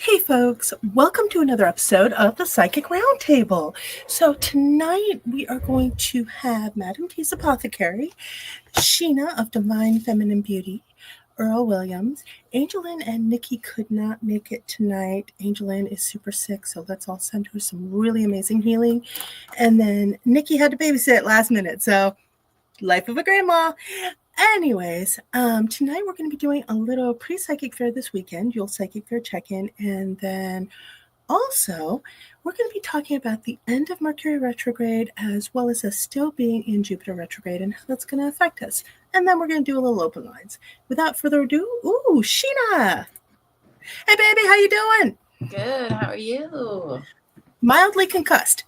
Hey folks, welcome to another episode of the Psychic RoundTable. So tonight we are going to have Madam T's Apothecary, Sheena of Divine Feminine Beauty, Earl Williams. AngelLynn and Nikki could not make it tonight. AngelLynn is super sick, so let's all send her some really amazing healing. And then Nikki had to babysit last minute, so life of a grandma. Anyways, tonight we're going to be doing a little pre-psychic fair this weekend, Yule Psychic Fair check-in, and then also we're going to be talking about the end of Mercury retrograde as well as us still being in Jupiter retrograde and how that's going to affect us. And then we're going to do a little open lines. Without further ado, Sheena! Hey baby, how you doing? Good, how are you? Mildly concussed.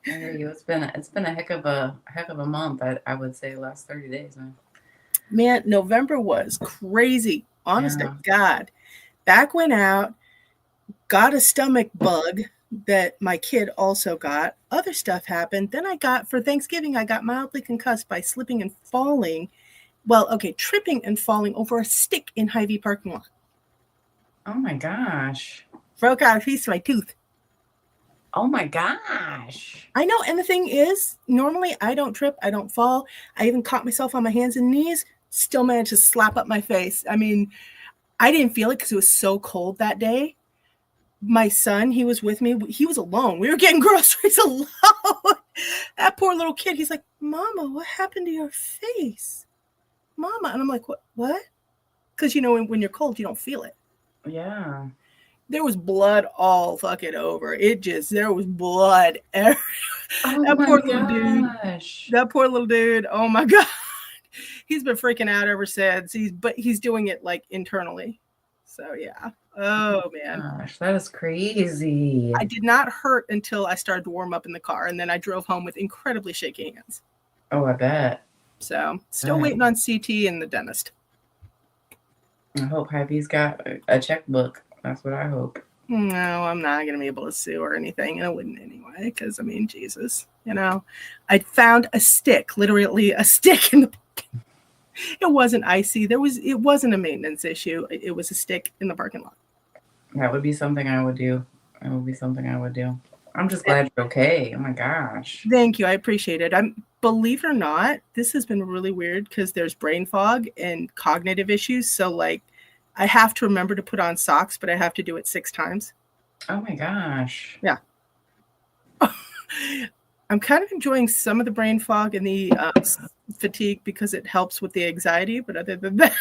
I hear you. It's been a heck of a month. I would say the last 30 days, man. Man, November was crazy. Honest to God. Back went out, got a stomach bug that my kid also got. Other stuff happened. Then for Thanksgiving, I got mildly concussed by slipping and falling. Tripping and falling over a stick in Hy-Vee parking lot. Oh my gosh. Broke out a piece of my tooth. Oh my gosh. I know. And the thing is, normally I don't trip. I don't fall. I even caught myself on my hands and knees, still managed to slap up my face. I mean, I didn't feel it because it was so cold that day. My son, he was with me. He was alone. We were getting groceries alone. That poor little kid, he's like, Mama, what happened to your face? Mama. And I'm like, what? Because, when you're cold, you don't feel it. Yeah. There was blood all fucking over. There was blood everywhere. That poor little dude. Oh my God. He's been freaking out ever since. He's doing it like internally. So yeah. Oh man. Gosh, that is crazy. I did not hurt until I started to warm up in the car, and then I drove home with incredibly shaky hands. Oh, I bet. So still waiting on CT and the dentist. I hope Hy-Vee's got a checkbook. That's what I hope. No, I'm not going to be able to sue or anything. And I wouldn't anyway, because, I mean, Jesus, I found a stick, literally a stick in the parking. It wasn't icy. It wasn't a maintenance issue. It was a stick in the parking lot. That would be something I would do. I'm just glad you're okay. Oh my gosh. Thank you. I appreciate it. Believe it or not, this has been really weird because there's brain fog and cognitive issues. So I have to remember to put on socks, but I have to do it 6 times. Oh my gosh. Yeah. I'm kind of enjoying some of the brain fog and the fatigue because it helps with the anxiety. But other than that,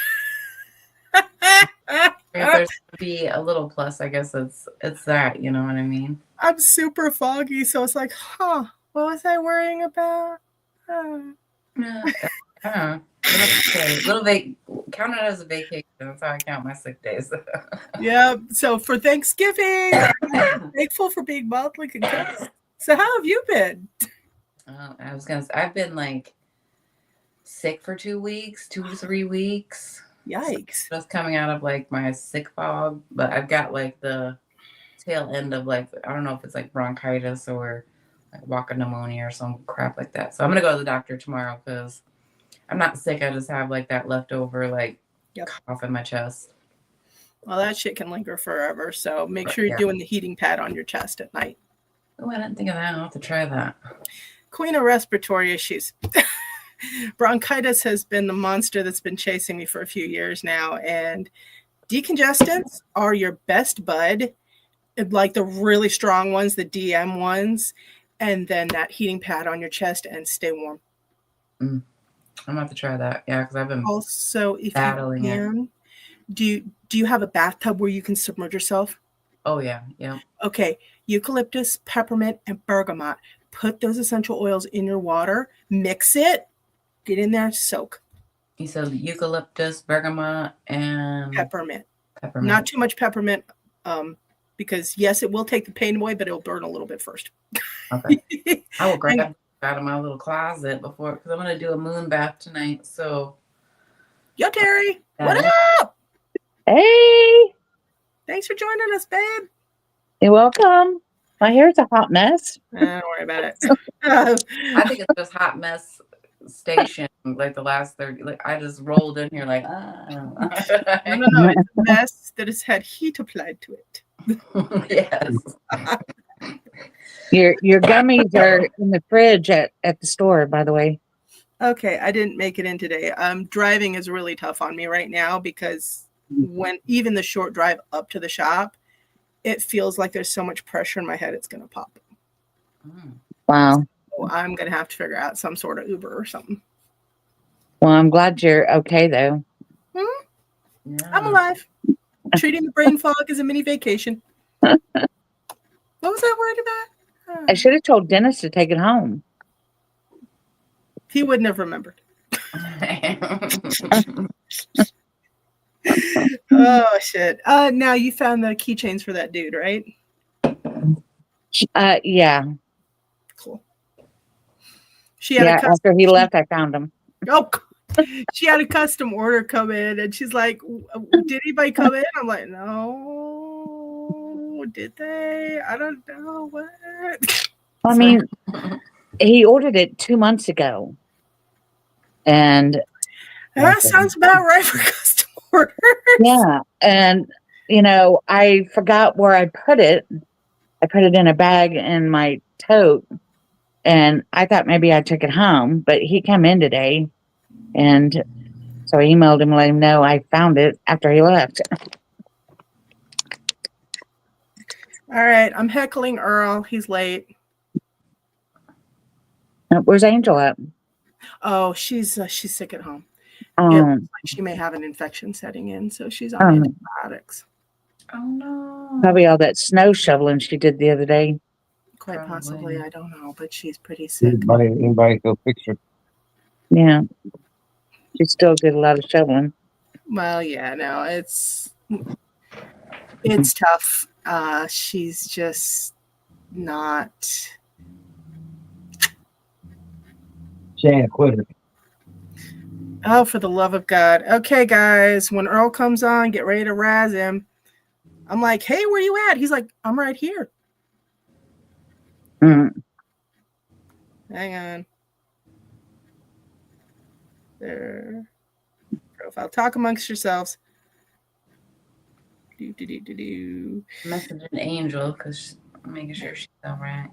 if there's to be a little plus, I guess it's that, you know what I mean? I'm super foggy. So it's like, what was I worrying about? Count it as a vacation. That's how I count my sick days. Yeah. So for Thanksgiving, I'm thankful for being mildly concussed. So how have you been? I've been sick for 2 weeks, 2 to 3 weeks. Yikes. So just coming out of my sick fog, but I've got the tail end of I don't know if it's bronchitis or walking pneumonia or some crap like that. So I'm gonna go to the doctor tomorrow because I'm not sick. I just have that leftover cough in my chest. Well, that shit can linger forever. So make sure you're doing the heating pad on your chest at night. Oh, I didn't think of that. I'll have to try that. Queen of respiratory issues. Bronchitis has been the monster that's been chasing me for a few years now. And decongestants are your best bud. The really strong ones, the DM ones. And then that heating pad on your chest and stay warm. I'm going to have to try that. Yeah, because I've been also, if battling you can, Do you have a bathtub where you can submerge yourself? Oh yeah, yeah. Okay, eucalyptus, peppermint, and bergamot. Put those essential oils in your water, mix it, get in there, soak. You said eucalyptus, bergamot, and Peppermint. peppermint. Not too much peppermint, because yes, it will take the pain away, but it'll burn a little bit first. Okay. I will grab it out of my little closet before, because I'm going to do a moon bath tonight. So, Yo, Terry, what up? Hey, Thanks for joining us, babe. you're welcome. My hair's a hot mess. Don't worry about it. I think it's just hot mess station, like the last 30. Like I just rolled in here, like, No, it's a mess that has had heat applied to it. Yes. Your gummies are in the fridge at the store, by the way. Okay, I didn't make it in today. Driving is really tough on me right now because when even the short drive up to the shop, it feels like there's so much pressure in my head it's going to pop. Wow. So I'm going to have to figure out some sort of Uber or something. Well, I'm glad you're okay, though. Yeah. I'm alive. Treating the brain fog as a mini vacation. What was I worried about? I should have told Dennis to take it home. He wouldn't have remembered. Oh, shit. Now you found the keychains for that dude, right? Yeah. Cool. She had After he left, I found him. Oh, she had a custom order come in, and she's like, "Did anybody come in?" I'm like, "No, did they? I don't know what." I mean, he ordered it 2 months ago, and that sounds about right for custom orders. Yeah, and I forgot where I put it. I put it in a bag in my tote, and I thought maybe I took it home, but he came in today, and so I emailed him, let him know I found it after he left. All right, I'm heckling Earl. He's late. Where's Angel at? Oh, she's sick at home. She may have an infection setting in, so she's on antibiotics. Oh no! Probably all that snow shoveling she did the other day. Quite possibly, I don't know, but she's pretty sick. Anybody go fix her? Yeah, she still did a lot of shoveling. Well, yeah, no, it's tough. She's just not. She ain't a quitter. Oh, for the love of God. Okay, guys, when Earl comes on, get ready to razz him. I'm like, hey, where you at? He's like, I'm right here. Mm. Hang on. There. Profile. Talk amongst yourselves. Messaging Angel because I'm making sure she's all right.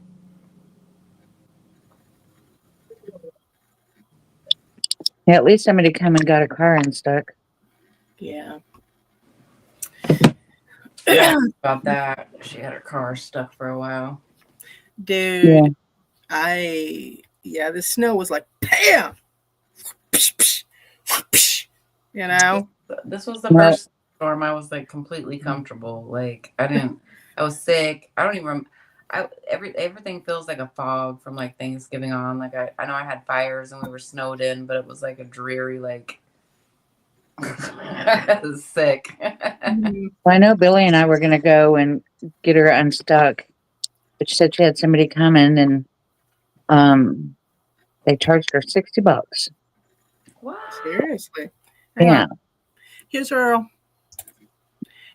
Yeah, at least somebody come and got a car unstuck. Yeah. Yeah, about that. She had her car stuck for a while. Dude, the snow was like, bam! You know? This was the first storm I was like completely comfortable. Like I was sick. I don't even everything feels like a fog from like Thanksgiving on. Like I know I had fires and we were snowed in, but it was like a dreary like I was sick. Well, I know Billy and I were going to go and get her unstuck, but she said she had somebody coming, and they charged her $60. What? Seriously? Yeah. Here's Earl.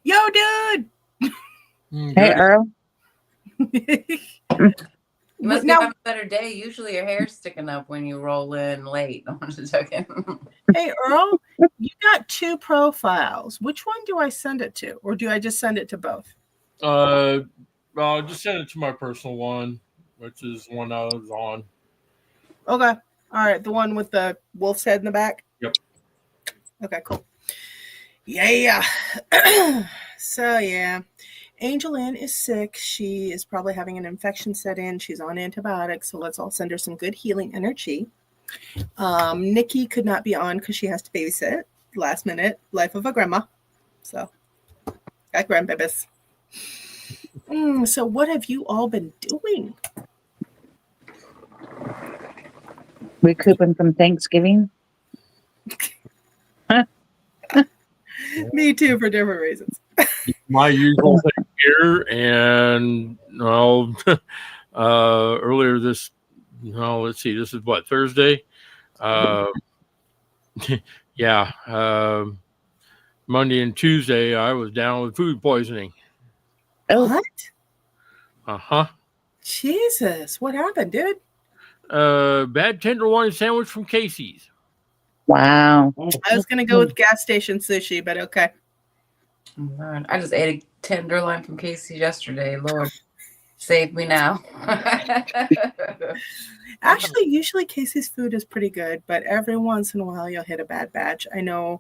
Yo, dude. Hey, Earl. You must have a better day. Usually your hair's sticking up when you roll in late. I'm just joking. Hey, Earl, you got 2 profiles. Which one do I send it to? Or do I just send it to both? I'll just send it to my personal one, which is one I was on. Okay. All right. The one with the wolf's head in the back? Yep. Okay, cool. Yeah. So, yeah. AngelLynn is sick. She is probably having an infection set in. She's on antibiotics, so let's all send her some good healing energy. Nikki could not be on because she has to babysit. Last minute, life of a grandma. So, got grandbabies. So what have you all been doing? Recouping from Thanksgiving. Me too, for different reasons. My usual thing here, and well, earlier this, let's see, this is what, Thursday? Yeah, Monday and Tuesday, I was down with food poisoning. Oh. What? Jesus, what happened, dude? Bad tenderloin sandwich from Casey's. Wow. I was gonna go with gas station sushi, but okay. Lord, I just ate a tenderloin from Casey yesterday. Lord, save me now. Actually, usually Casey's food is pretty good, but every once in a while you'll hit a bad batch. I know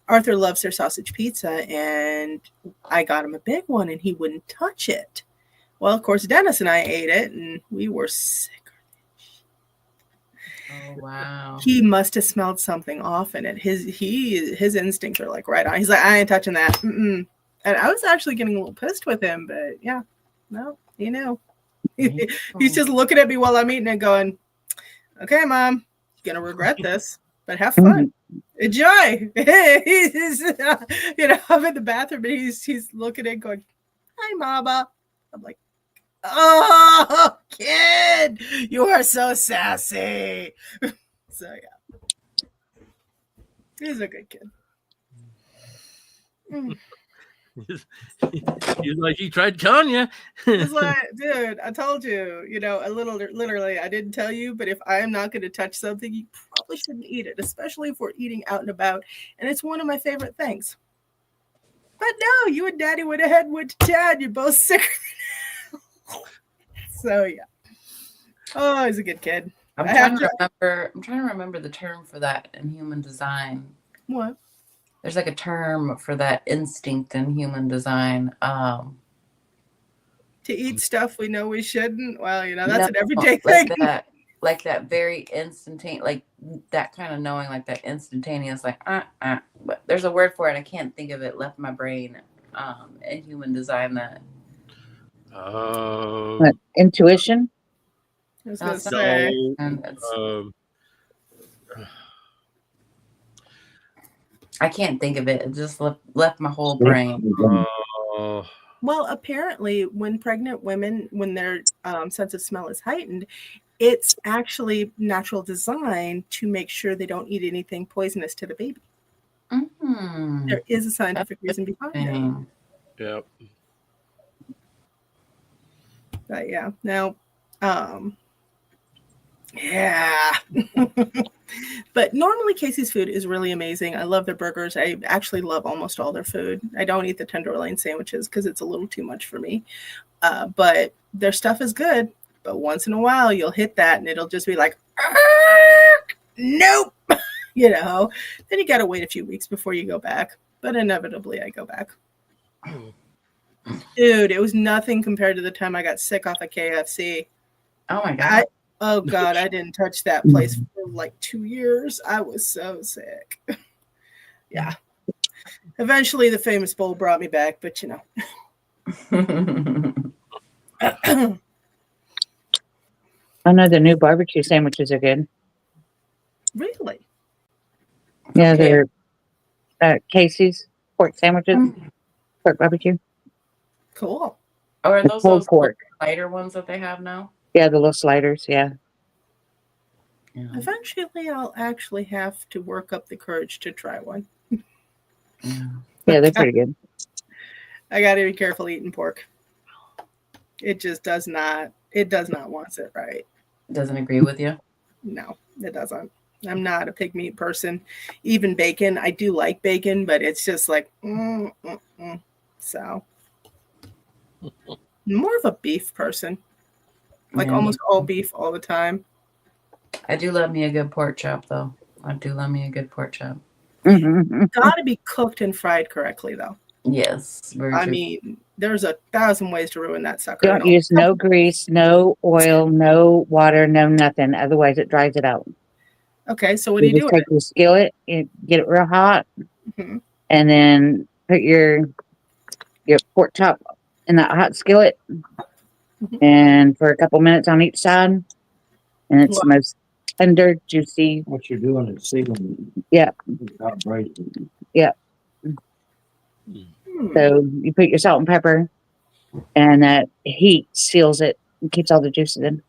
Arthur loves their sausage pizza, and I got him a big one, and he wouldn't touch it. Well, of course, Dennis and I ate it, and we were sick. Oh, wow. He must have smelled something off in it. His instincts are like right on. He's like, I ain't touching that. And I was actually getting a little pissed with him, but yeah, no, he knew. He's just looking at me while I'm eating and going, okay, Mom, you're going to regret this, but have fun. Enjoy. He's, I'm in the bathroom and he's looking at going, hi, Mama. I'm like, oh, kid, you are so sassy. So, yeah. He's a good kid. He's like, he tried telling you. He's like, dude, I told you, literally, I didn't tell you, but if I am not going to touch something, you probably shouldn't eat it, especially if we're eating out and about. And it's one of my favorite things. But no, you and Daddy went ahead and went to town. You're both sick. So, yeah. Oh, he's a good kid. I'm trying to remember the term for that in human design. What? There's like a term for that instinct in human design. To eat stuff we know we shouldn't. Well, that's an everyday thing. Like that very instantaneous, like that kind of knowing, like that instantaneous, like But there's a word for it. I can't think of it. Left my brain. In human design, that. Intuition. I was gonna say. I can't think of it. It just left my whole brain. Well, apparently, when pregnant women, when their sense of smell is heightened, it's actually natural design to make sure they don't eat anything poisonous to the baby. Mm-hmm. There is a scientific reason behind it. Yep. But yeah, now, yeah. But normally Casey's food is really amazing. I love their burgers. I actually love almost all their food. I don't eat the tenderloin sandwiches because it's a little too much for me. But their stuff is good. But once in a while, you'll hit that and it'll just be like, nope. Then you got to wait a few weeks before you go back. But inevitably, I go back. Dude, it was nothing compared to the time I got sick off of KFC. Oh, my God. Oh, God, I didn't touch that place for like 2 years. I was so sick. Yeah. Eventually, the famous bowl brought me back, but I know the new barbecue sandwiches are good. Really? Yeah, they're Casey's pork sandwiches, pork barbecue. Cool. Oh, are those pork lighter ones that they have now? Yeah, the little sliders. Yeah. Eventually, I'll actually have to work up the courage to try one. Yeah, they're pretty good. I got to be careful eating pork. It just does not. It does not want it right. Doesn't agree with you? No, it doesn't. I'm not a pig meat person. Even bacon, I do like bacon, but it's just like, So, more of a beef person. Like almost all beef all the time. I do love me a good pork chop, though. I do love me a good pork chop. Got to be cooked and fried correctly, though. Yes. I mean, there's 1,000 ways to ruin that sucker. Don't use no grease, no oil, no water, no nothing. Otherwise, it dries it out. Okay, so what do you do? Take your skillet, you get it real hot, and then put your pork chop in that hot skillet, Mhm. and for a couple minutes on each side, and it's Wow. the most tender, juicy. What you're doing is sealing. Yeah. Without breaking. Hmm. So you put your salt and pepper, and that heat seals it and keeps all the juices in.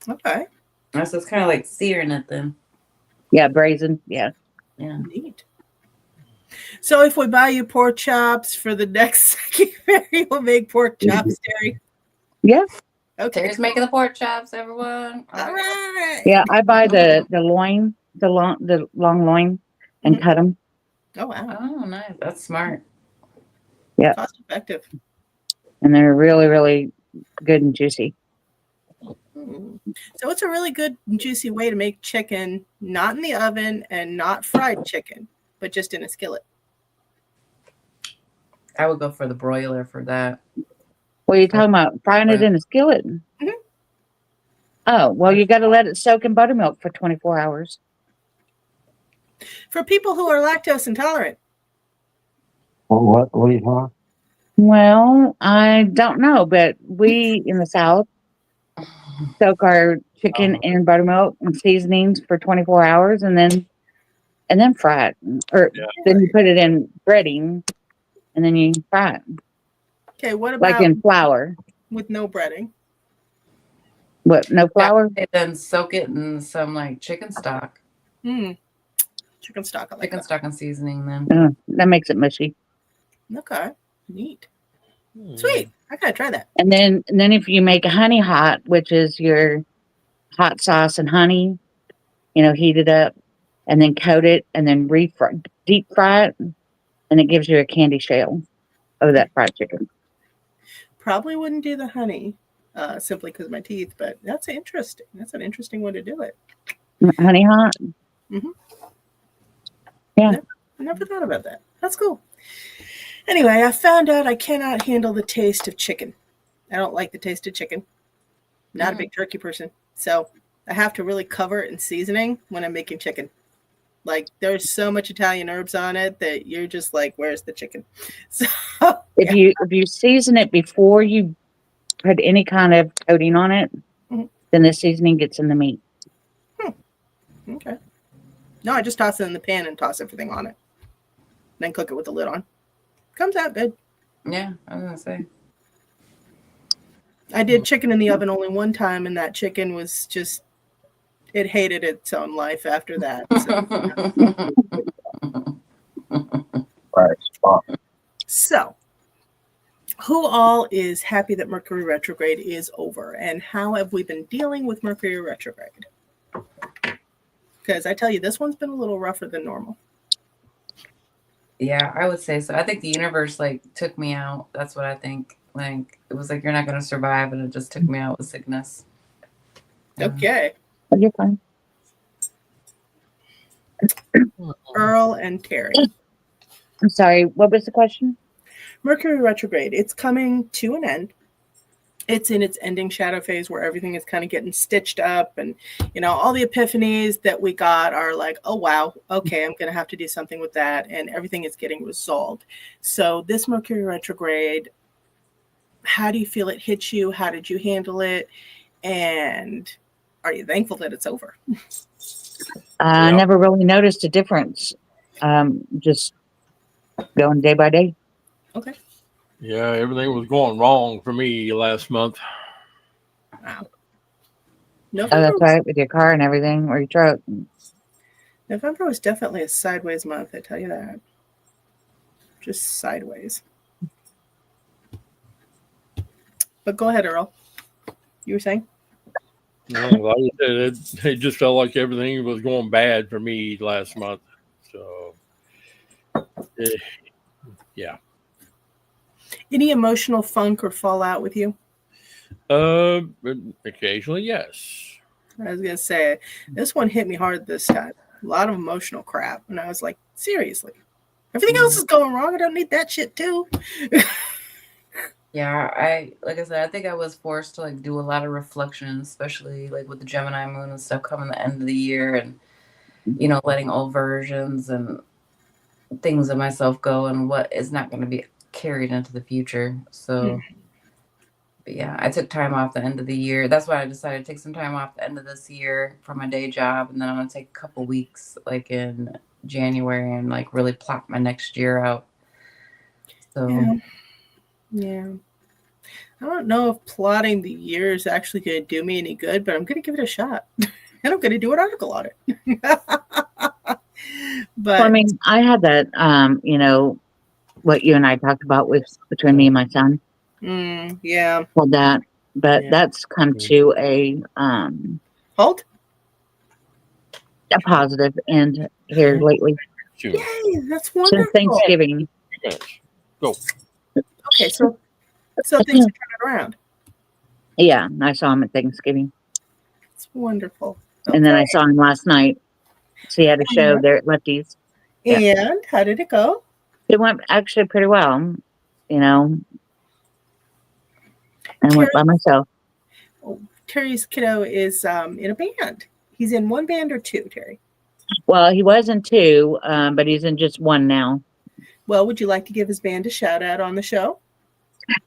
Okay. So it's kind of like searing it then. Yeah, braising. Yeah. Yeah. Neat. So if we buy you pork chops for the next Psychic Fairy, we'll make pork chops, Terry. Yeah. Okay. Terry's making the pork chops, everyone. All right. Yeah. I buy the loin, the long loin, and Mhm. cut them. Oh, wow. Oh, nice. That's smart. Yeah. Cost effective. And they're really, really good and juicy. So it's a really good and juicy way to make chicken, not in the oven and not fried chicken, but just in a skillet. I would go for the broiler for that. What are you talking about? Frying it in a skillet? Mhm. Oh, well, you got to let it soak in buttermilk for 24 hours. For people who are lactose intolerant. What are you talking? Well, I don't know, but we in the South soak our chicken in buttermilk and seasonings for 24 hours and then fry it. Or then you put it in breading and then you fry it. Okay, what Like about in flour. with no breading? What, no flour? Yeah, then soak it in some like chicken stock. Chicken stock. I like Chicken that. stock and seasoning then. That makes it mushy. Okay, neat. Sweet. I gotta try that. And then if you make a honey hot, which is your hot sauce and honey, heat it up and then coat it and then deep fry it, and it gives you a candy shell of that fried chicken. Probably wouldn't do the honey simply because of my teeth, but that's interesting. That's an interesting way to do it. Honey hot? Mhm. Yeah. I never thought about that. That's cool. Anyway, I found out I cannot handle the taste of chicken. I don't like the taste of chicken. Not a big turkey person. So I have to really cover it in seasoning when I'm making chicken. Like there's so much Italian herbs on it that you're just like, where's the chicken? So If you season it before you put any kind of coating on it, then the seasoning gets in the meat. Okay. No, I just toss it in the pan and toss everything on it. Then cook it with the lid on. Comes out good. Yeah, I was gonna say. I did chicken in the oven only one time, and that chicken was just, it hated its own life after that. So, who all is happy that Mercury retrograde is over, and how have we been dealing with Mercury retrograde? Because I tell you, this one's been a little rougher than normal. Yeah, I would say so. I think the universe took me out. That's what I think. It was like, you're not going to survive, and it just took me out with sickness. Okay. You're fine. Earl and Terry. I'm sorry, what was the question? Mercury retrograde, it's coming to an end. It's in its ending shadow phase where everything is kind of getting stitched up, and all the epiphanies that we got are like, oh wow, okay, I'm gonna have to do something with that, and everything is getting resolved. So this Mercury retrograde, how do you feel it hit you? How did you handle it? And are you thankful that it's over? I never really noticed a difference. Just going day by day. Okay. Yeah, everything was going wrong for me last month. Wow. Oh, that's right, with your car and everything, or your truck. November was definitely a sideways month, I tell you that. Just sideways. But go ahead, Earl. You were saying? No, like I said, it just felt like everything was going bad for me last month. So, yeah. Any emotional funk or fallout with you? Occasionally, yes. I was going to say, this one hit me hard this time. A lot of emotional crap. And I was like, seriously? Everything else is going wrong. I don't need that shit too. Yeah, like I said, I think I was forced to do a lot of reflection, especially with the Gemini moon and stuff coming the end of the year, and letting old versions and things of myself go and what is not going to be carried into the future. So, but yeah, I took time off the end of the year. That's why I decided to take some time off the end of this year from my day job, and then I'm gonna take a couple weeks like in January and like really plot my next year out. So Yeah. I don't know if plotting the year is actually going to do me any good, but I'm going to give it a shot. And I'm going to do an article on it. But Well, I mean, I had that, what you and I talked about with between me and my son. Yeah. Well, that, but Yeah. that's come to a Halt. positive end here lately 2 Yay, minutes. that's since wonderful. Thanksgiving. 2 minutes. Go. Okay, so things are turning around. Yeah, I saw him at Thanksgiving, It's wonderful. and then Okay. I saw him last night. So he had a show there at Lefty's. Yeah. And how did it go? It went actually pretty well, you know. I went by myself. Terry's kiddo is in a band. He's in one band or two, Terry? Well, he was in two, but he's in just one now. Well, would you like to give his band a shout out on the show?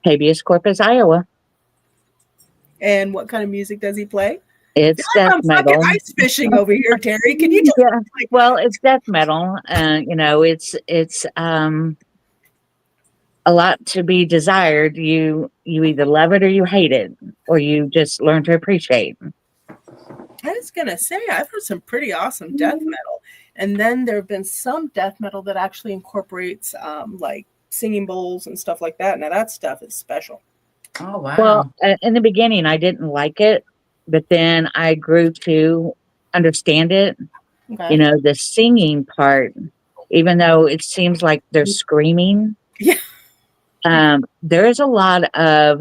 Habeas Corpus, Iowa. And what kind of music does he play? It's I feel like death I'm metal. fucking ice fishing over here, Terry. Can you just Yeah. Well, it's death metal. It's a lot to be desired. You either love it or you hate it, or you just learn to appreciate. I was gonna say I've heard some pretty awesome death metal, and then there have been some death metal that actually incorporates like singing bowls and stuff like that. Now that stuff is special. oh wow. Well, in the beginning, I didn't like it, but then I grew to understand it. Okay. You know, the singing part, even though it seems like they're screaming, Yeah. there is a lot of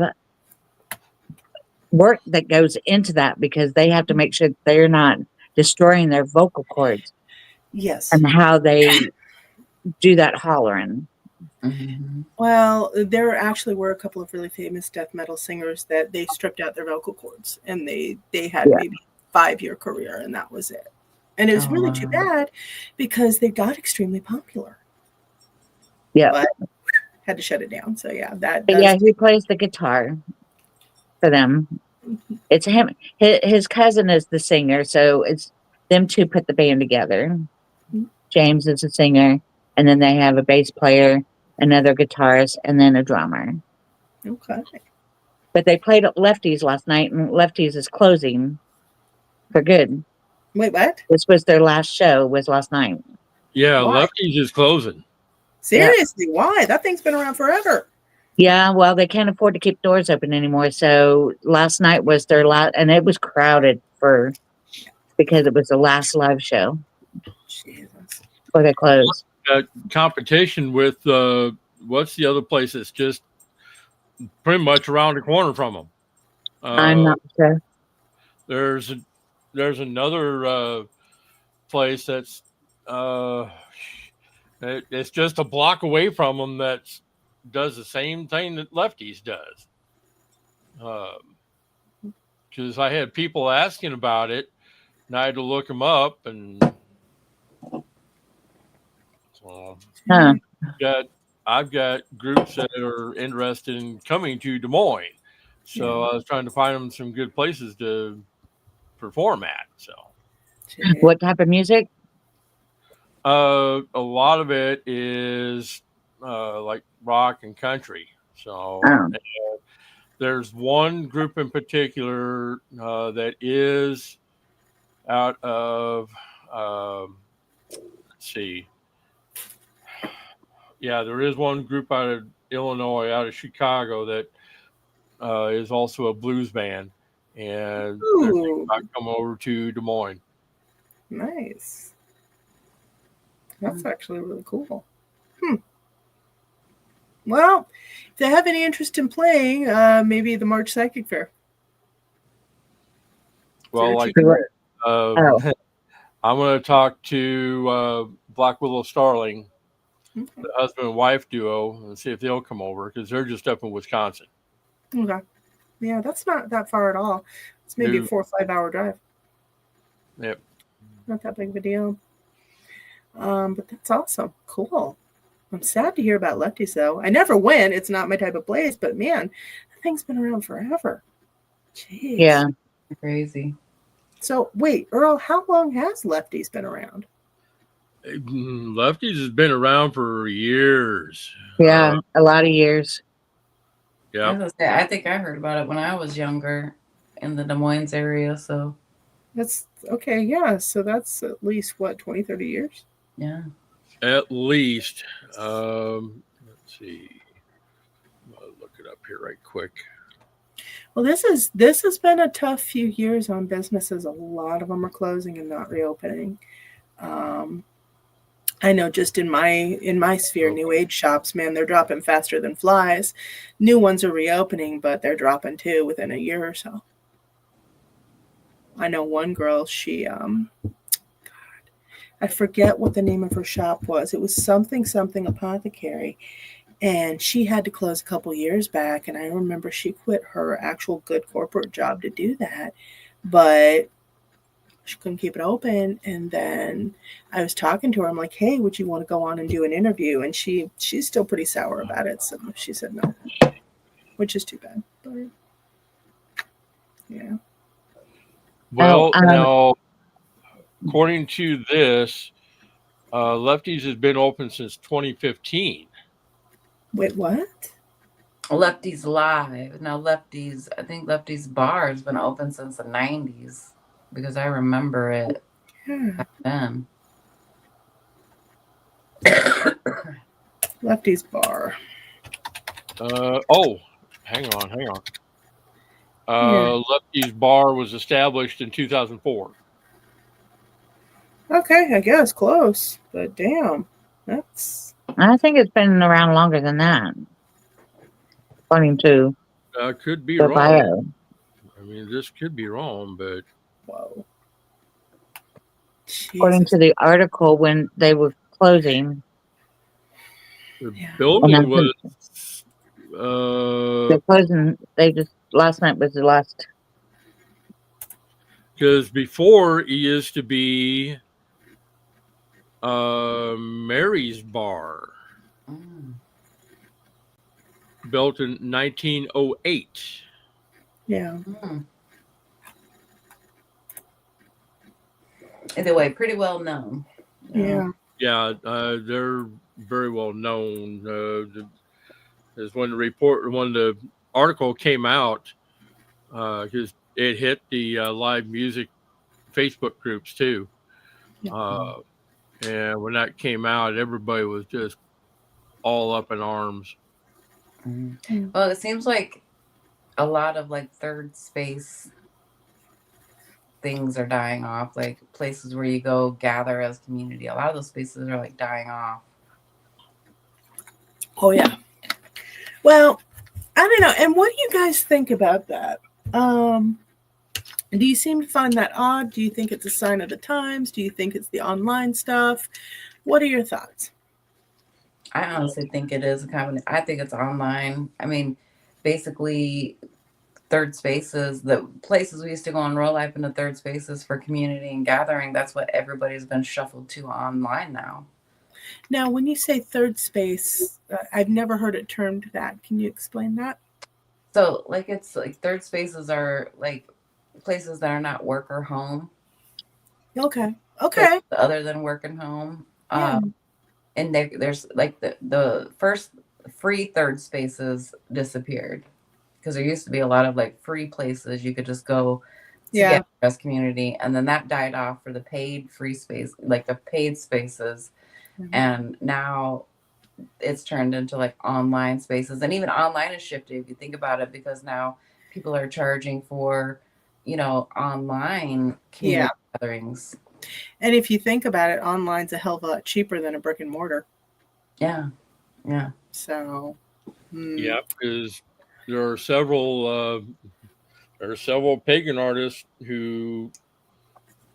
work that goes into that because they have to make sure they're not destroying their vocal cords Yes. and how they do that hollering. Mhm. Well, there actually were a couple of really famous death metal singers that they stripped out their vocal cords, and they had Yeah. maybe 5-year career, and that was it. And it was Oh, really too wow. bad because they got extremely popular. Yeah. But had to shut it down. So yeah, that But does. yeah, he plays the guitar for them. It's him. His cousin is the singer, so it's them two put the band together. James is a singer, and then they have a bass player, another guitarist, and then a drummer. Okay. But they played at Lefty's last night, and Lefty's is closing for good. Wait, what? This was their last show. Was last night. Yeah, Why? Lefty's is closing. Seriously, why? That thing's been around forever. Yeah, well, they can't afford to keep doors open anymore. So last night was their last, and it was crowded because it was the last live show Jesus. before they closed. Competition with what's the other place that's just pretty much around the corner from them? I'm not sure. There's another place that's it's just a block away from them that does the same thing that Lefty's does. Because I had people asking about it, and I had to look them up, and so Huh. I've got groups that are interested in coming to Des Moines, so I was trying to find them some good places to perform at. So, What type of music? a lot of it is like rock and country. So, there's one group in particular that is out of let's see. Yeah, there is one group out of Illinois, out of Chicago, that is also a blues band, and they're thinking about coming over to Des Moines. Nice. That's actually really cool. Well, if they have any interest in playing, maybe the March Psychic Fair. Well, like I'm going to talk to Black Willow Starling, the husband and wife duo, and see if they'll come over because they're just up in Wisconsin. Okay. Yeah, that's not that far at all. It's maybe a 4 or 5 hour drive. Yep. Not that big of a deal. But that's awesome. Cool. I'm sad to hear about Lefties, though. I never went. It's not my type of place, but man, that thing's been around forever. Jeez. Yeah. Crazy. So, wait, Earl, how long has Lefties been around? Lefties has been around for years. Yeah. A lot of years. I Yeah. was gonna say, I think I heard about it when I was younger in the Des Moines area. So That's okay. Yeah. So that's at least what, 20, 30 years? yeah. At least. Let's see. I'll look it up here right quick. Well, this has been a tough few years on businesses. A lot of them are closing and not reopening. I know just in my sphere, new age shops, man, they're dropping faster than flies. New ones are reopening, but they're dropping too within a year or so. I know one girl, she I forget what the name of her shop was. It was something apothecary. And she had to close a couple years back. And I remember she quit her actual good corporate job to do that. But she couldn't keep it open. And then I was talking to her. I'm like, hey, would you want to go on and do an interview? And she's still pretty sour about it. So she said no, which is too bad. But yeah. Well, now, according to this, Lefties has been open since 2015. Wait, what? Lefties Live. Now Lefties, I think Lefties Bar has been open since the 90s because I remember it back then. Lefties Bar. Hang on. Lefties Bar was established in 2004. Okay, I guess close, but damn, that's. I think it's been around longer than that. According to Could be the wrong. bio. I mean, this could be wrong, but Whoa. According to the article, when they were closing, the building was. They're closing. They just last night was the last. Because before it used to be Mary's Bar, built in 1908. Yeah. Either way, pretty well known. Yeah. Yeah, they're very well known. Is when the article came out, because it hit the live music Facebook groups too. And when that came out, everybody was just all up in arms. Well, it seems like a lot of like third space things are dying off, like places where you go gather as community. A lot of those spaces are like dying off. Oh yeah. Well, I don't know. And what do you guys think about that? Do you seem to find that odd? Do you think it's a sign of the times? Do you think it's the online stuff? What are your thoughts? I honestly think it is a combination. I think it's online. I mean, basically, third spaces, the places we used to go in real life, in the third spaces for community and gathering, that's what everybody's been shuffled to online now. Now, when you say third space, I've never heard it termed that. Can you explain that? So, like, it's like third spaces are like places that are not work or home. Okay. Other than work and home. And there's like the first free third spaces disappeared because there used to be a lot of like free places you could just go to get as community, and then that died off for the paid free space, like the paid spaces. And now it's turned into like online spaces, and even online is shifted if you think about it, because now people are charging for, online community gatherings. And if you think about it, online's a hell of a lot cheaper than a brick and mortar. Yeah. So. Yeah, because there are several pagan artists who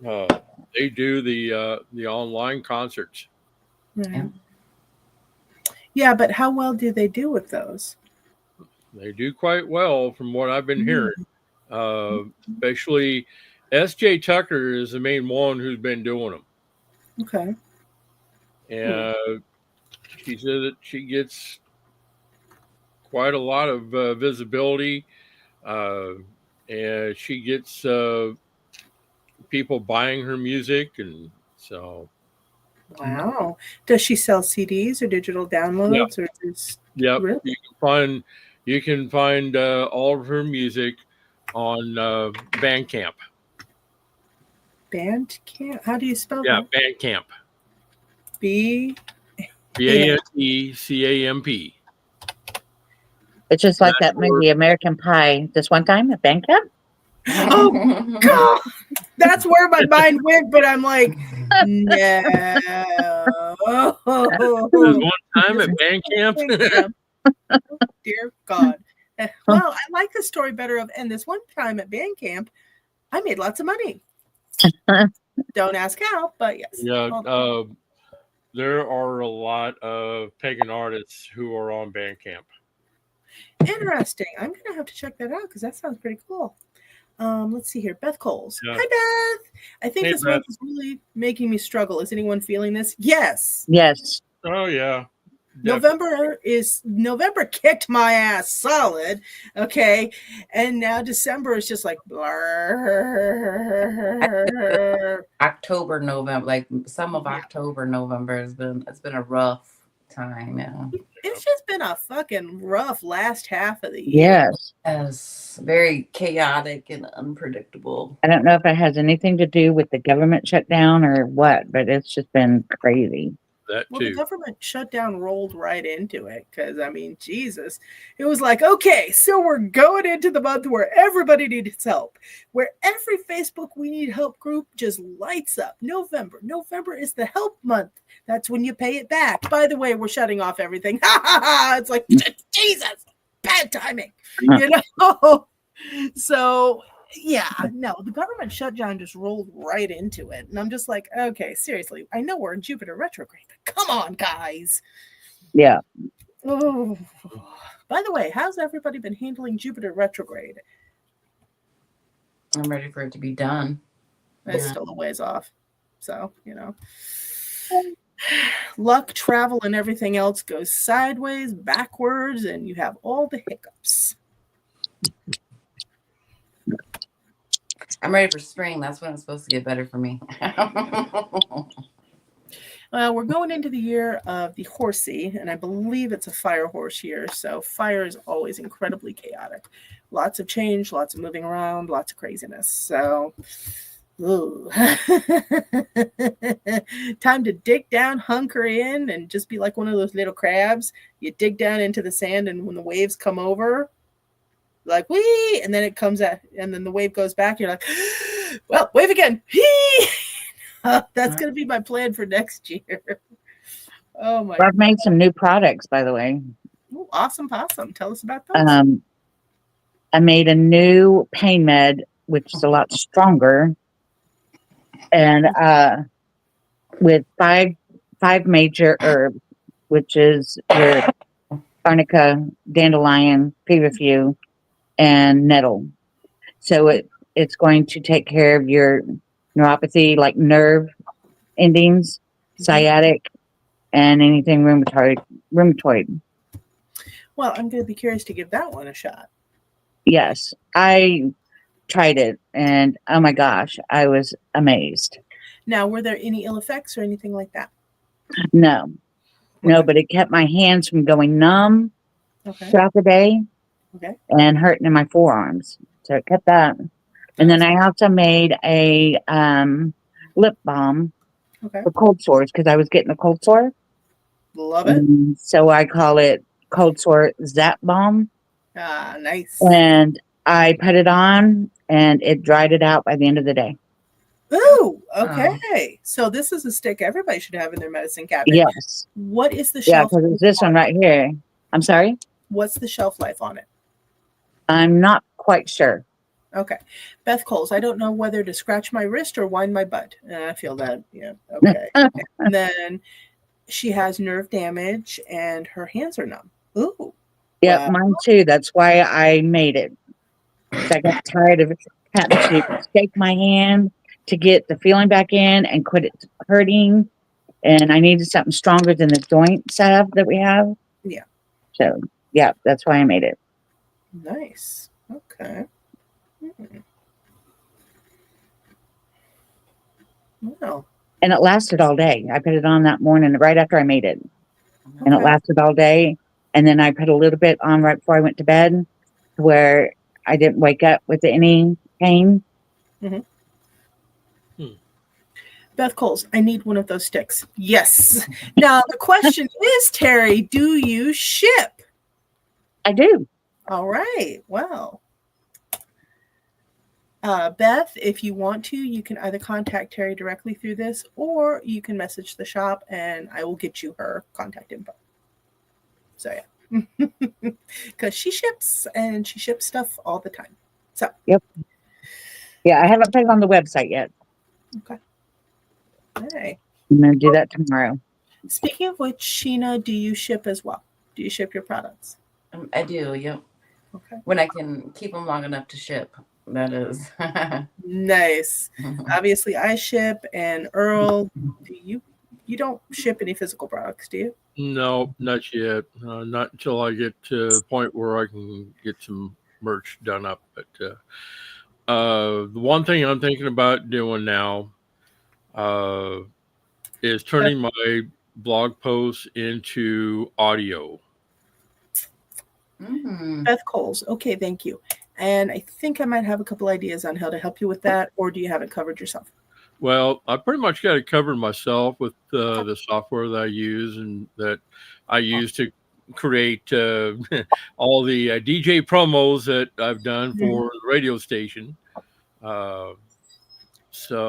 they do the online concerts. Right. Yeah, but how well do they do with those? They do quite well, from what I've been hearing. Especially S.J. Tucker is the main one who's been doing them. Okay. and she said that she gets quite a lot of visibility, and she gets people buying her music, and so. Wow. Does she sell CDs or digital downloads or just Yep. really? You can find all of her music on Bandcamp. Bandcamp? How do you spell Yeah, that? Bandcamp. B. Bandcamp. It's just like that movie American Pie. This one time at Bangkok. Oh God, that's where my mind went. But I'm like, no. There's one time at Bandcamp. Oh, dear God. Well, I like the story better of, and this one time at Bandcamp, I made lots of money. Don't ask how, but yes. Yeah, there are a lot of pagan artists who are on Bandcamp. Interesting. I'm going to have to check that out because that sounds pretty cool. Let's see here. Beth Coles. Yeah. Hi, Beth. I think Hey, this Beth. month is really making me struggle. Is anyone feeling this? Yes. Yes. Oh yeah. November kicked my ass solid. Okay. And now December is just like blur. October, November, like some of October, November it's been a rough time. Yeah. It's just been a fucking rough last half of the year. Yes. Yes, very chaotic and unpredictable. I don't know if it has anything to do with the government shutdown or what, but it's just been crazy. That Well, the too. government shutdown rolled right into it because, I mean, Jesus. It was like, okay, so we're going into the month where everybody needs help, where every Facebook We Need Help group just lights up. November. November is the help month. That's when you pay it back. By the way, we're shutting off everything. Ha ha ha. It's like, Jesus, bad timing. You know? So, yeah, no, the government shutdown just rolled right into it. And I'm just like, okay, seriously, I know we're in Jupiter retrograde, but come on, guys. Yeah. Oh. By the way, how's everybody been handling Jupiter retrograde? I'm ready for it to be done. It's Yeah. still a ways off. So, luck, travel, and everything else goes sideways, backwards, and you have all the hiccups. I'm ready for spring. That's when it's supposed to get better for me. We're going into the year of the horsey, and I believe it's a fire horse year. So fire is always incredibly chaotic. Lots of change, lots of moving around, lots of craziness. So, ooh. Time to dig down, hunker in, and just be like one of those little crabs. You dig down into the sand, and when the waves come over, like, wee, and then it comes out, and then the wave goes back. You're like, well, wave again. That's going to be my plan for next year. Oh, my I've made some new products, by the way. Ooh, awesome possum. Tell us about those. I made a new pain med, which is a lot stronger, and with five major herbs, which is your arnica, dandelion, feverfew, and nettle. So it's going to take care of your neuropathy, like nerve endings, sciatic, and anything rheumatoid. Well, I'm going to be curious to give that one a shot. Yes, I tried it, and oh my gosh, I was amazed. Now, were there any ill effects or anything like that? No, but it kept my hands from going numb throughout the day and hurting in my forearms. So it kept that. And then I also made a lip balm for cold sores because I was getting a cold sore. Love it. And so I call it cold sore Zap Balm. Ah, nice. And I put it on, and it dried it out by the end of the day. Ooh, okay. So this is a stick everybody should have in their medicine cabinet. Yes. What is the Yeah, shelf? because it's this one right here. I'm sorry? What's the shelf life on it? I'm not quite sure. Okay. Beth Coles, I don't know whether to scratch my wrist or wind my butt. I feel that. Yeah. Okay. And then she has nerve damage and her hands are numb. Ooh. Yeah, mine too. That's why I made it. I got tired of having to shake my hand to get the feeling back in and quit it hurting. and I needed something stronger than the joint salve that we have. Yeah. So, yeah, that's why I made it. Nice. Okay. Well, And it lasted all day. I put it on that morning right after I made it. And it okay. lasted all day. And then I put a little bit on right before I went to bed where I didn't wake up with any pain. Beth Coles, I need one of those sticks. Yes. Now the question is, Terry, do you ship? I do. All right. Well, Beth, if you want to, you can either contact Terry directly through this, or you can message the shop and I will get you her contact info. So yeah, because she ships and she ships stuff all the time. So Yep. Yeah, I haven't put it on the website yet. okay. Hey. I'm going to do that tomorrow. Speaking of which, Sheena, do you ship as well? Do you ship your products? I do, yep. Okay. When I can keep them long enough to ship, that is. Nice. Obviously, I ship, and Earl, do you don't ship any physical products, do you? No, not yet. Not until I get to the point where I can get some merch done up. But the one thing I'm thinking about doing now is turning my blog posts into audio. Beth Coles. Okay, thank you. And I think I might have a couple ideas on how to help you with that, or do you have it covered yourself? Well, I pretty much got it covered myself with the software that I use and that I use to create all the DJ promos that I've done for the radio station. So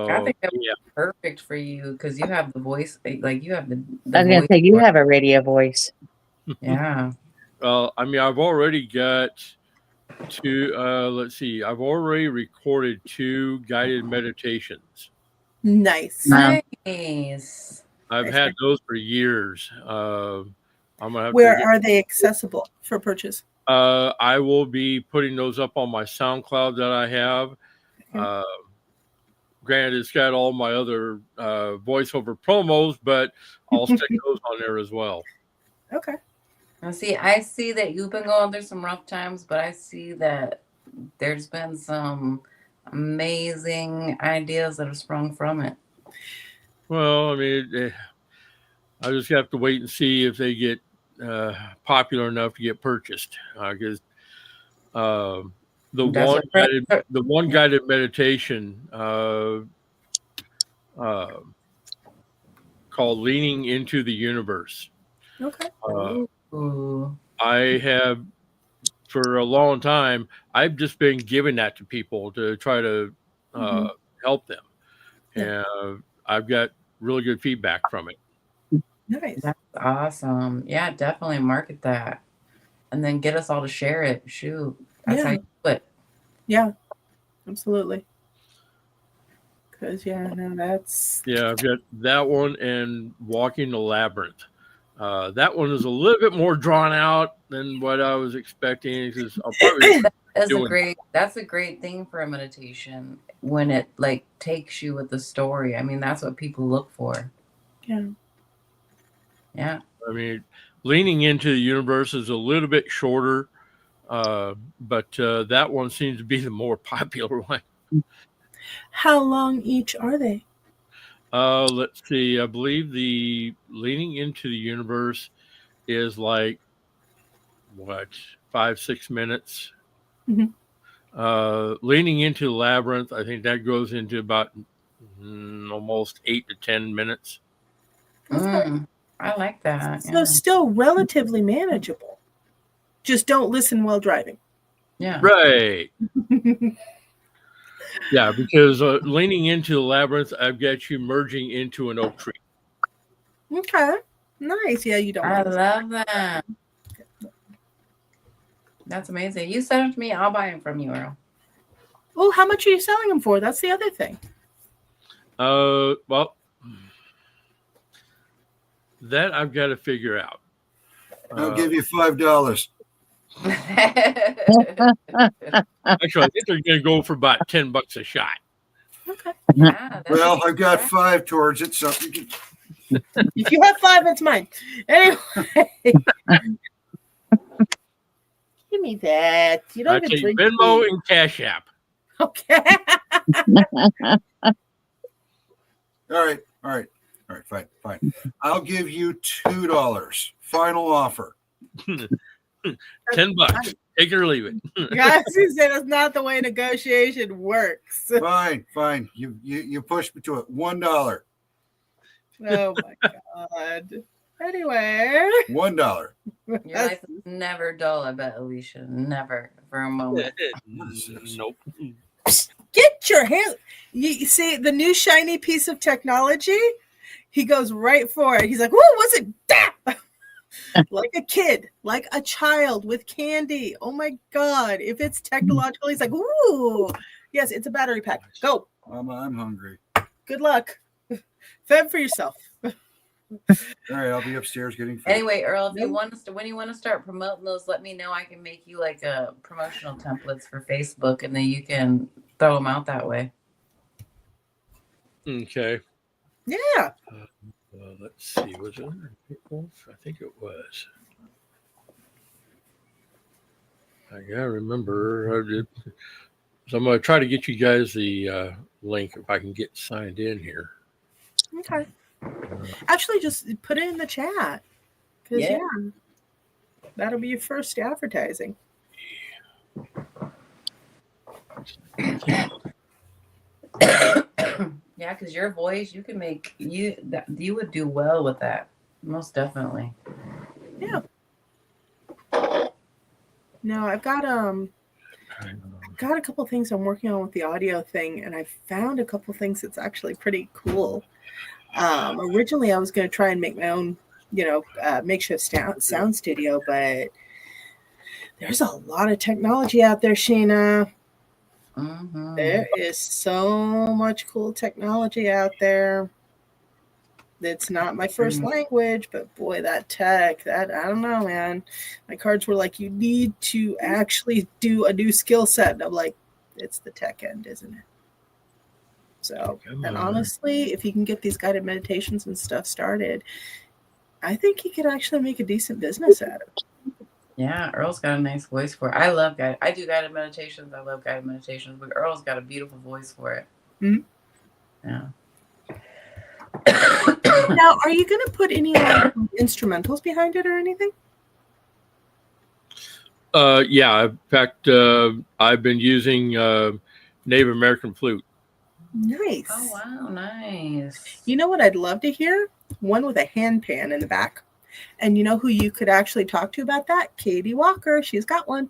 I think that would be perfect for you because you have the voice, like you have the I was going voice to say, you for it. have a radio voice. Yeah. Well, I mean, I've already got two. Let's see, I've already recorded 2 guided meditations. Nice. Nice. I've had those for years. I'm gonna have Where to are they accessible for purchase? I will be putting those up on my SoundCloud that I have. Okay. Granted, it's got all my other voiceover promos, but I'll stick those on there as well. Okay. Now, see, I see that you've been going through some rough times, but I see that there's been some amazing ideas that have sprung from it. Well, I mean, I just have to wait and see if they get popular enough to get purchased. Because the one guided meditation called "Leaning into the Universe." Okay. I have, for a long time, I've just been giving that to people to try to help them, and I've got really good feedback from it. Nice. That's awesome. Yeah, definitely market that. And then get us all to share it. Shoot. That's how you do it. Yeah, absolutely. Because, that's... Yeah, I've got that one and Walking the Labyrinth. That one is a little bit more drawn out than what I was expecting. I'll probably that's a great thing for a meditation when it like takes you with the story. I mean, that's what people look for. Yeah. I mean, Leaning into the Universe is a little bit shorter, but that one seems to be the more popular one. How long each are they? Let's see. I believe the Leaning into the Universe is like, 5-6 minutes. Leaning into the Labyrinth, I think that goes into about almost 8 to 10 minutes. I like that. So still relatively manageable. Just don't listen while driving. Yeah. Right. Yeah, because Leaning into the Labyrinth, I've got you merging into an oak tree. Okay. Nice. Yeah, you don't. I love that. That's amazing. You send it to me, I'll buy them from you, Earl. Well, how much are you selling them for? That's the other thing. Well, that I've got to figure out. I'll give you $5. Actually, I think they're going to go for about $10 a shot. Okay. Yeah, Well, I've got 5 towards it, so you can If you have 5, it's mine. Anyway. Give me that. You I don't even take drink Venmo tea. and Cash App. Okay. All right, fine. I'll give you $2. Final offer. $10. Take it or leave it. Guys, he said that's not the way negotiation works. Fine. You pushed me to it. $1. Oh my God. Anyway. $1. Your life is never dull, I bet, Alicia. Never for a moment. Nope. Get your hand. You see the new shiny piece of technology? He goes right for it. He's like, "Whoa, what's it?" that?" Like a kid, like a child with candy. Oh my God. If it's technological, he's like, "Ooh, yes, it's a battery pack. Go." I'm hungry. Good luck. Fend for yourself. All right, I'll be upstairs getting food. Anyway, Earl, if you want to, when you want to start promoting those, let me know. I can make you like a promotional templates for Facebook, and then you can throw them out that way. Okay. Yeah. Let's see. Was it under people? I think it was. I gotta remember. So I'm gonna try to get you guys the link if I can get signed in here. Okay. Actually, just put it in the chat. Because, yeah, that'll be your first advertising. Yeah, because your voice, you can make you would do well with that, most definitely. Yeah. No, I've got a couple things I'm working on with the audio thing, and I found a couple things that's actually pretty cool. Originally, I was going to try and make my own, makeshift sound studio, but there's a lot of technology out there, Sheena. Mm-hmm. There is so much cool technology out there. It's not my first language, but boy, that tech, I don't know, man. My cards were like, you need to actually do a new skill set. And I'm like, it's the tech end, isn't it? So, and honestly, if you can get these guided meditations and stuff started, I think you could actually make a decent business at it. Yeah, Earl's got a nice voice for it. I love I do guided meditations. I love guided meditations, but Earl's got a beautiful voice for it. Mm-hmm. Yeah. Now, are you going to put any instrumentals behind it or anything? Yeah. In fact, I've been using Native American flute. Nice. Oh, wow. Nice. You know what I'd love to hear? One with a handpan in the back. And you know who you could actually talk to about that? Katie Walker. She's got one.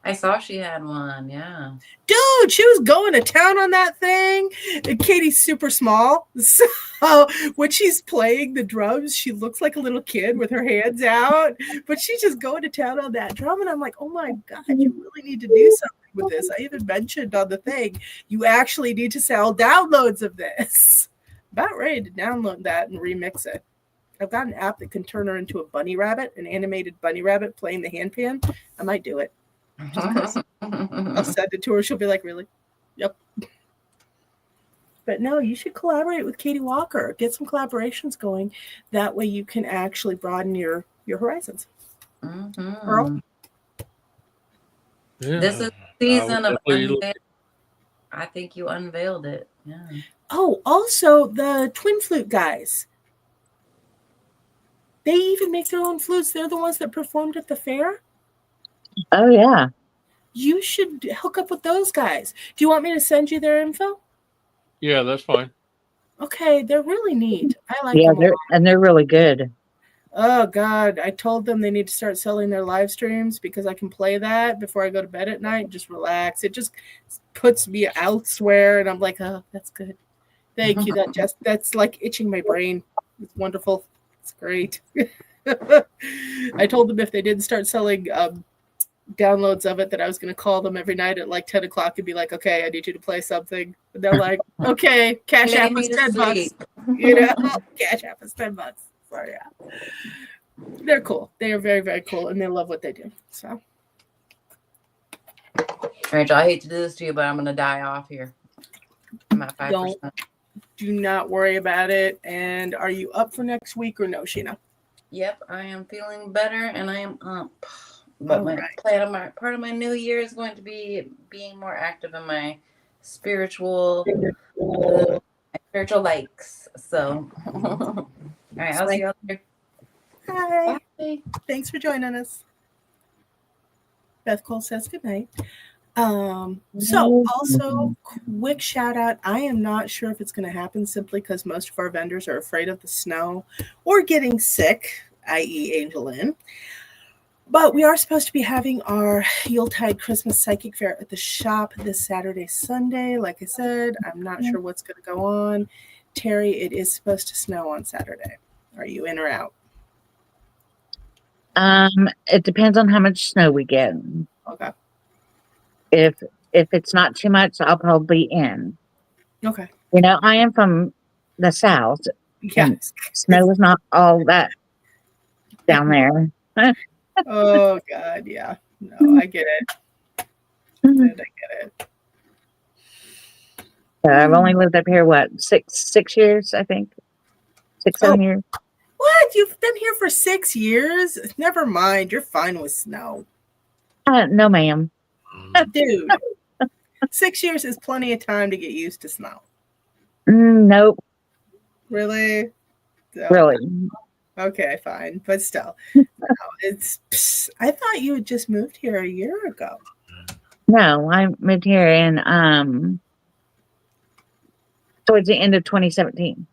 I saw she had one. Yeah. Dude, she was going to town on that thing. And Katie's super small. So when she's playing the drums, she looks like a little kid with her hands out. But she's just going to town on that drum. And I'm like, oh my God, you really need to do something with this. I even mentioned on the thing, you actually need to sell downloads of this. About ready to download that and remix it. I've got an app that can turn her into a bunny rabbit, an animated bunny rabbit playing the handpan. I might do it. Just I'll send it to her. She'll be like, really? Yep. But no, you should collaborate with Katie Walker. Get some collaborations going. That way you can actually broaden your horizons. Mm-hmm. Earl? Yeah. This is the season of unveil. I think you unveiled it. Yeah. Oh, also the twin flute guys. They even make their own flutes. They're the ones that performed at the fair. Oh, yeah. You should hook up with those guys. Do you want me to send you their info? Yeah, that's fine. Okay, they're really neat. I like them. They're really good. Oh, God. I told them they need to start selling their live streams because I can play that before I go to bed at night and just relax. It just puts me elsewhere, and I'm like, oh, that's good. Thank you. That's like itching my brain. It's wonderful. It's great. I told them if they didn't start selling downloads of it that I was going to call them every night at like 10 o'clock and be like, okay, I need you to play something. And they're like, okay, Cash App is $10. Cash App is $10. So yeah, they're cool. They are very, very cool, and they love what they do. So, Rachel, I hate to do this to you, but I'm going to die off here. I'm at 5%. Do not worry about it. And are you up for next week or no, Sheena? Yep, I am feeling better and I am up. But All my right. part of my new year is going to be being more active in my spiritual likes. So, all right, I'll see you all later. Hi. Bye. Thanks for joining us. Beth Cole says goodnight. So also quick shout out. I am not sure if it's going to happen simply because most of our vendors are afraid of the snow or getting sick, i.e. AngelLynn. But we are supposed to be having our Yuletide Christmas Psychic Fair at the shop this Saturday, Sunday. Like I said, I'm not sure what's going to go on. Terry, it is supposed to snow on Saturday. Are you in or out? It depends on how much snow we get. Okay. If it's not too much, I'll probably be in. Okay. You know, I am from the South. And Yes. snow is not all that down there. Oh God, yeah. No, I get it. I get it. I've only lived up here, what, six years, I think? 7 years. What? You've been here for 6 years? Never mind. You're fine with snow. No, ma'am. Dude, 6 years is plenty of time to get used to snow. Nope. Really? So, Really. Okay, fine. But still, no, I thought you had just moved here a year ago. No, I moved here in towards the end of 2017.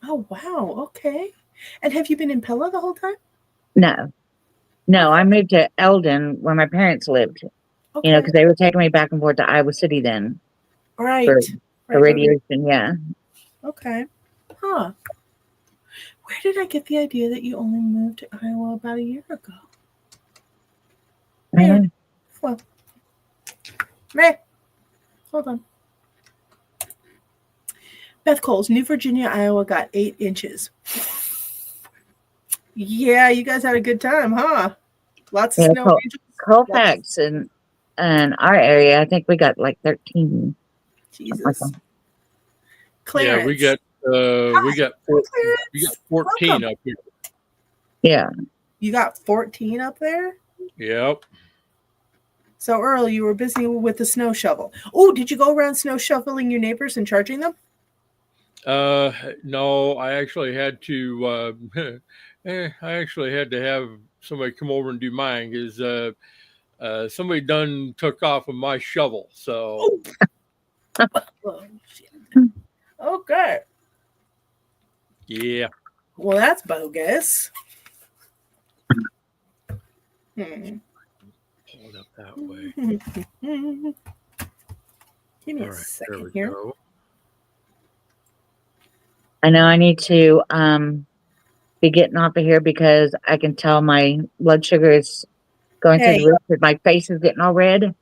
Oh, wow. Okay. And have you been in Pella the whole time? No, I moved to Eldon where my parents lived. Okay. You know, because they were taking me back and forth to Iowa City then. Right. For radiation, yeah. Okay. Huh. Where did I get the idea that you only moved to Iowa about a year ago? Weird. Well, hold on. Beth Coles, New Virginia, Iowa got 8 inches. Yeah, you guys had a good time, huh? Lots of snow. Colfax and our area, I think we got like 13. Jesus. Clarence. Yeah, we got 14 up here. Yeah. You got 14 up there? Yep. So Earl, you were busy with the snow shovel. Oh, did you go around snow shoveling your neighbors and charging them? No, I actually had to have somebody come over and do mine because somebody done took off with my shovel. So Oh, shit. Okay. Yeah. Well, that's bogus. Pull it up that way. Give me a second here. Go. I know I need to be getting off of here because I can tell my blood sugar is going through the roof. My face is getting all red.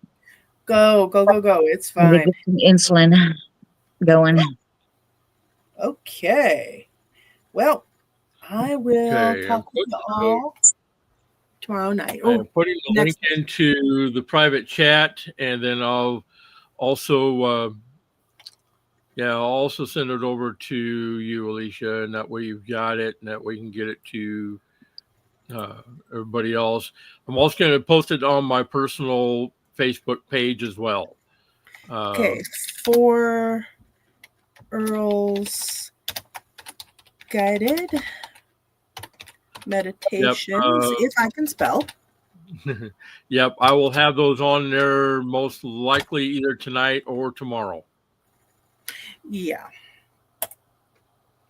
Go. It's fine. Get some insulin going. Okay. Well, I will talk with you all tomorrow night. I'm putting the link into the private chat, and then I'll also I'll also send it over to you, Alicia, and that way you've got it, and that way you can get it to everybody else. I'm also going to post it on my personal Facebook page as well. Okay, for Earl's guided meditations, if I can spell. Yep, I will have those on there most likely either tonight or tomorrow. Yeah.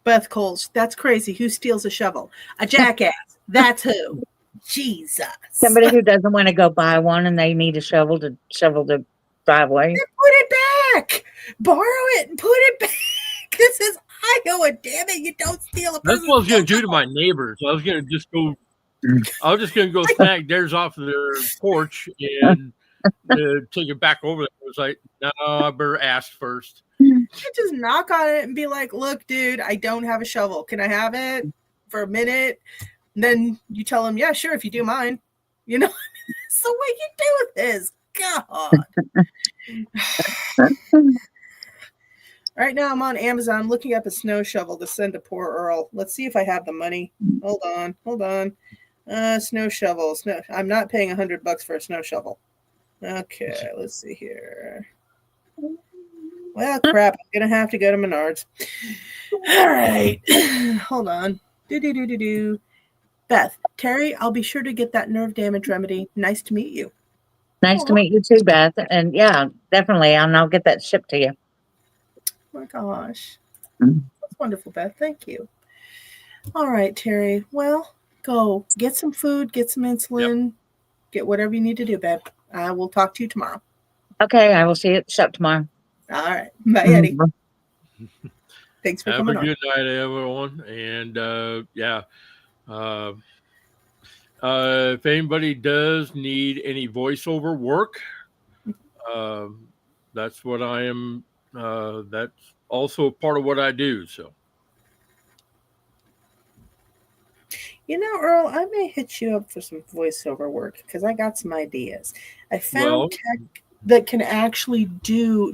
Beth Coles, that's crazy. Who steals a shovel? A jackass. That's who. Jesus. Somebody who doesn't want to go buy one and they need a shovel to shovel the driveway. Then put it back. Borrow it and put it back. This is Iowa, damn it. You don't steal a That's what I was going to do to my neighbors. I was going to just go snag theirs off of their porch and take it back over there. I was like, no, I better ask first. You just knock on it and be like, look, dude, I don't have a shovel. Can I have it for a minute? And then you tell them, yeah, sure, if you do mine. You know, that's the way you do this. God. Right now, I'm on Amazon looking up a snow shovel to send to poor Earl. Let's see if I have the money. Hold on. Snow shovel. I'm not paying $100 for a snow shovel. Okay, let's see here. Well, crap. I'm gonna have to go to Menards. All right. Hold on. Do. Beth, Terry, I'll be sure to get that nerve damage remedy. Nice to meet you. Nice to meet you too, Beth. And yeah, definitely. I'll get that shipped to you. Oh my gosh. Mm. That's wonderful, Beth. Thank you. All right, Terry. Well, go get some food, get some insulin, get whatever you need to do, babe. I will talk to you tomorrow. Okay, I will see you at the shop tomorrow. All right. Bye, Eddie. Thanks for Have coming a on. good night, everyone. And if anybody does need any voiceover work, that's what I am. That's also part of what I do. So, You know, Earl, I may hit you up for some voiceover work because I got some ideas. I found tech that can actually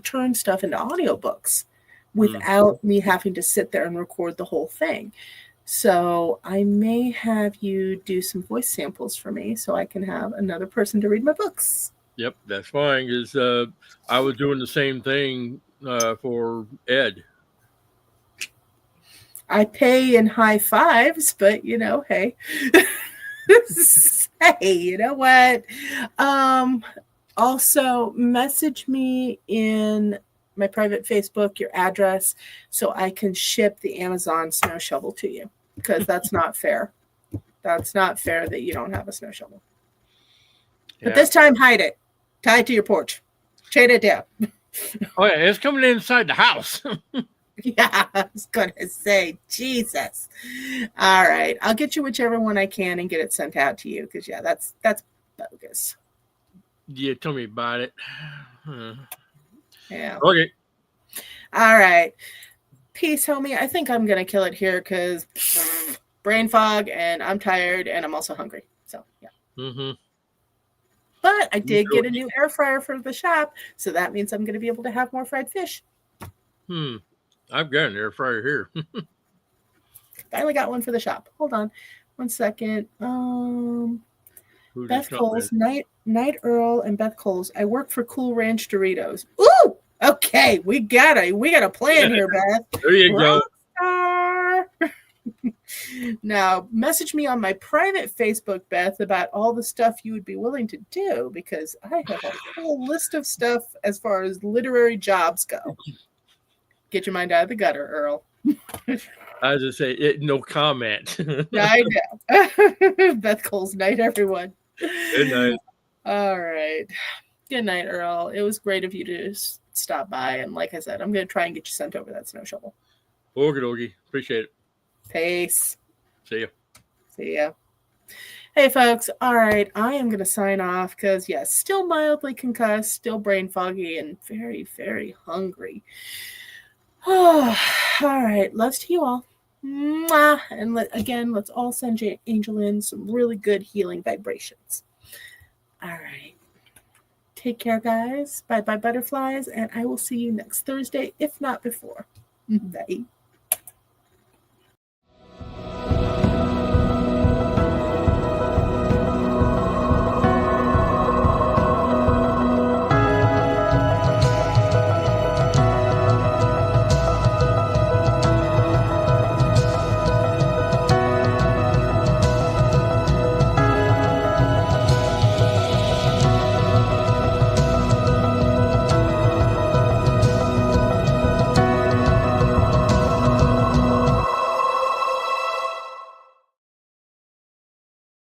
turn stuff into audiobooks without me having to sit there and record the whole thing. So I may have you do some voice samples for me so I can have another person to read my books. Yep, that's fine. Because I was doing the same thing for Ed. I pay in high fives, but you know, hey. Hey, you know what? Also message me in my private Facebook your address so I can ship the Amazon snow shovel to you, because that's not fair. That's not fair that you don't have a snow shovel. But this time, hide it. Tie it to your porch. Chain it down. Oh yeah, it's coming inside the house. Yeah, I was gonna say, Jesus. All right, I'll get you whichever one I can and get it sent out to you, because yeah, that's bogus. Yeah, tell me about it. Yeah. Okay. All right. Peace, homie. I think I'm gonna kill it here because brain fog, and I'm tired, and I'm also hungry. So yeah. But I did get a new air fryer for the shop, so that means I'm gonna be able to have more fried fish. I've got an air fryer here. Finally got one for the shop. Hold on 1 second. Beth Coles, Night Earl, and Beth Coles. I work for Cool Ranch Doritos. Ooh, okay, we got a plan here, Beth. There you go. Now, message me on my private Facebook, Beth, about all the stuff you would be willing to do, because I have a whole list of stuff as far as literary jobs go. Get your mind out of the gutter, Earl. I just say no comment. I know. Beth Cole's night, everyone. Good night. All right. Good night, Earl. It was great of you to stop by. And like I said, I'm going to try and get you sent over that snow shovel. Okie dokie. Appreciate it. Peace. See ya. See ya. Hey, folks. All right. I am going to sign off because, yes, still mildly concussed, still brain foggy, and very, very hungry. Oh, all right. Loves to you all. Mwah. And let's all send AngelLynn some really good healing vibrations. All right. Take care, guys. Bye-bye, butterflies. And I will see you next Thursday, if not before. Bye.